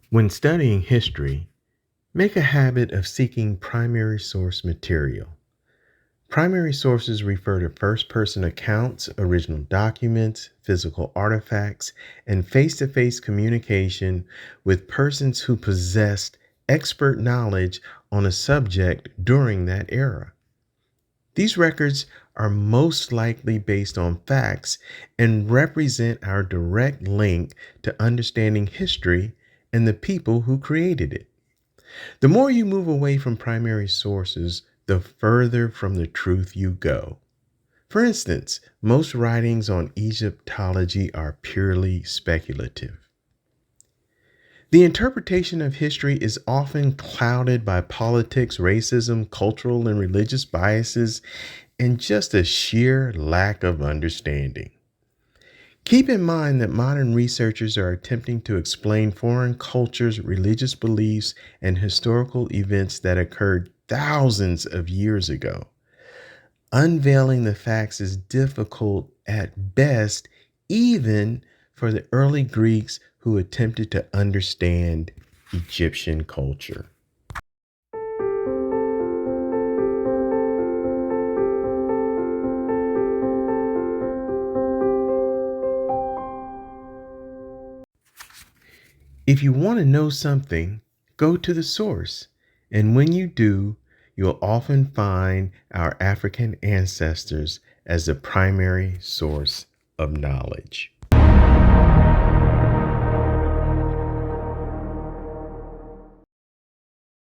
When studying history, make a habit of seeking primary source material. Primary sources refer to first person accounts, original documents, physical artifacts, and face to face communication with persons who possessed expert knowledge on a subject during that era. These records are most likely based on facts and represent our direct link to understanding history and the people who created it. The more you move away from primary sources, the further from the truth you go. For instance, most writings on Egyptology are purely speculative. The interpretation of history is often clouded by politics, racism, cultural and religious biases, and just a sheer lack of understanding. Keep in mind that modern researchers are attempting to explain foreign cultures, religious beliefs, and historical events that occurred thousands of years ago. Unveiling the facts is difficult at best, even for the early Greeks who attempted to understand Egyptian culture. If you want to know something, go to the source. And when you do, you'll often find our African ancestors as the primary source of knowledge.